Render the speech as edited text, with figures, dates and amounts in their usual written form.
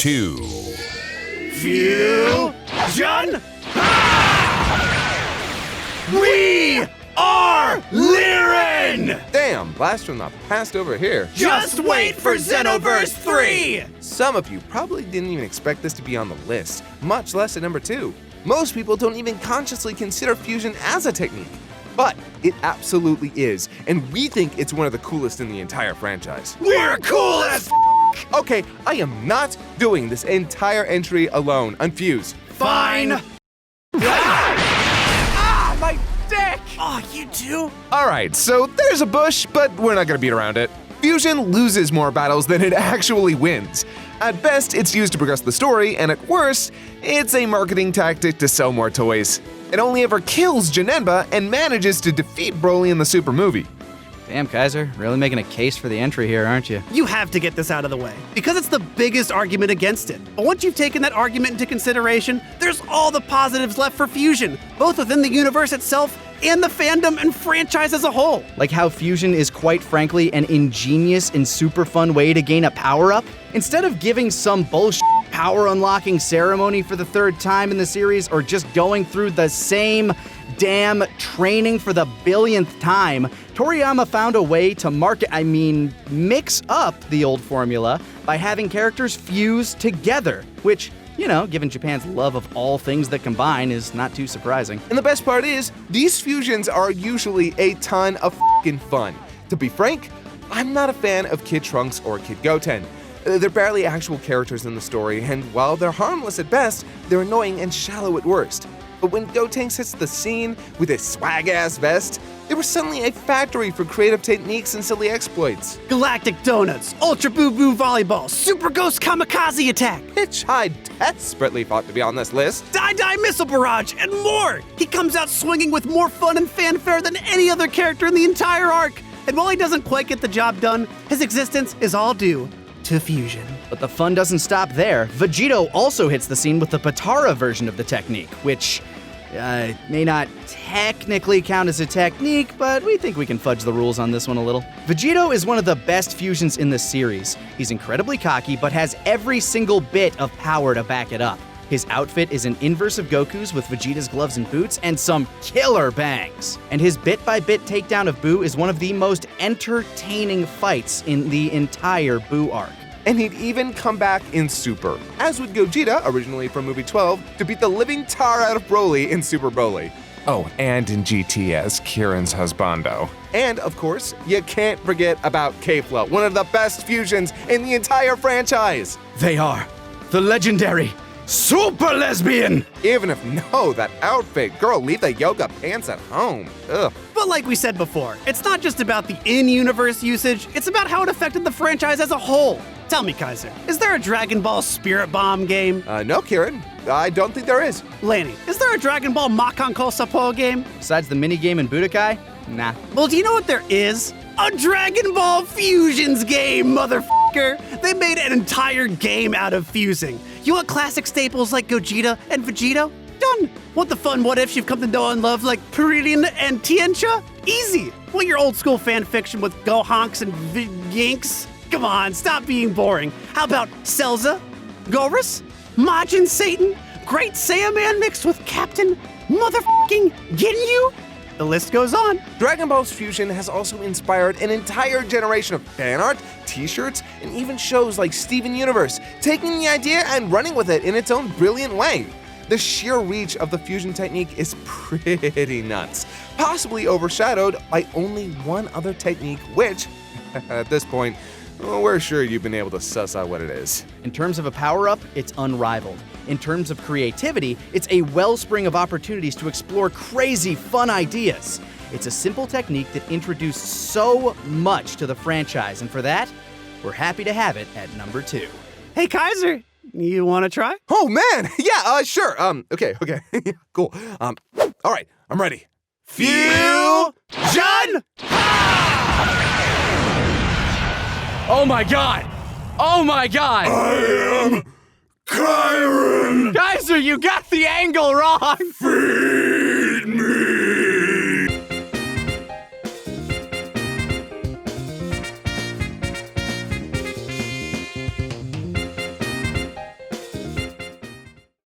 2. Fusion! We are Lirin! Damn, blast from the past over here. Just wait for Xenoverse 3! Some of you probably didn't even expect this to be on the list, much less at number 2. Most people don't even consciously consider fusion as a technique, but it absolutely is, and we think it's one of the coolest in the entire franchise. We're cool as Okay, I am not doing this entire entry alone. Unfuse. Fine! Ah, my dick! Oh, you too? Alright, so there's a bush, but we're not gonna beat around it. Fusion loses more battles than it actually wins. At best, it's used to progress the story, and at worst, it's a marketing tactic to sell more toys. It only ever kills Janemba and manages to defeat Broly in the Super movie. Damn, Kaiser, really making a case for the entry here, aren't you? You have to get this out of the way, because it's the biggest argument against it. But once you've taken that argument into consideration, there's all the positives left for Fusion, both within the universe itself and the fandom and franchise as a whole. Like how Fusion is quite frankly an ingenious and super fun way to gain a power-up? Instead of giving some bullshit power unlocking ceremony for the 3rd time in the series, or just going through the same damn training for the billionth time, Toriyama found a way to mix up the old formula by having characters fuse together, which, you know, given Japan's love of all things that combine, is not too surprising. And the best part is, these fusions are usually a ton of f***ing fun. To be frank, I'm not a fan of Kid Trunks or Kid Goten. They're barely actual characters in the story, and while they're harmless at best, they're annoying and shallow at worst. But when Gotenks hits the scene with his swag-ass vest, they were suddenly a factory for creative techniques and silly exploits. Galactic Donuts, Ultra Boo Boo Volleyball, Super Ghost Kamikaze Attack, Which I desperately fought to be on this list. Die Missile Barrage, and more! He comes out swinging with more fun and fanfare than any other character in the entire arc. And while he doesn't quite get the job done, his existence is all due to Fusion. But the fun doesn't stop there. Vegito also hits the scene with the Patara version of the technique, which may not technically count as a technique, but we think we can fudge the rules on this one a little. Vegito is one of the best fusions in the series. He's incredibly cocky, but has every single bit of power to back it up. His outfit is an inverse of Goku's with Vegeta's gloves and boots and some killer bangs. And his bit-by-bit takedown of Buu is one of the most entertaining fights in the entire Buu arc. And he'd even come back in Super, as would Gogeta, originally from movie 12, to beat the living tar out of Broly in Super Broly. Oh, and in GT as Kieran's husbando. And, of course, you can't forget about K-Flow, one of the best fusions in the entire franchise. They are the legendary Super Lesbian! Even if no, that outfit, girl, leave the yoga pants at home. Ugh. But like we said before, it's not just about the in-universe usage, it's about how it affected the franchise as a whole. Tell me, Kaiser, is there a Dragon Ball Spirit Bomb game? No, Kieran, I don't think there is. Lanny, is there a Dragon Ball Makanko Sapo game? Besides the minigame in Budokai? Nah. Well, do you know what there is? A Dragon Ball Fusions game, motherfucker! They made an entire game out of fusing. You want classic staples like Gogeta and Vegito? Done. Want the fun what-ifs you've come to know and love like Peridian and Tiencha? Easy. Want your old-school fan fiction with Gohanks and Yinks? Come on, stop being boring. How about Celza, Gorus, Majin Satan, Great Saiyaman mixed with Captain Motherfucking Ginyu? The list goes on. Dragon Ball's fusion has also inspired an entire generation of fan art, t-shirts, and even shows like Steven Universe, taking the idea and running with it in its own brilliant way. The sheer reach of the fusion technique is pretty nuts, possibly overshadowed by only one other technique which, at this point, we're sure you've been able to suss out what it is. In terms of a power-up, it's unrivaled. In terms of creativity, it's a wellspring of opportunities to explore crazy, fun ideas. It's a simple technique that introduced so much to the franchise, and for that, we're happy to have it at number 2. Hey, Kaiser, you want to try? Oh, man! Yeah, sure. Okay. Cool. All right, I'm ready. Fusion! Oh my god! Oh my god! I am Kyron! Kaiser, you got the angle wrong! Fusion!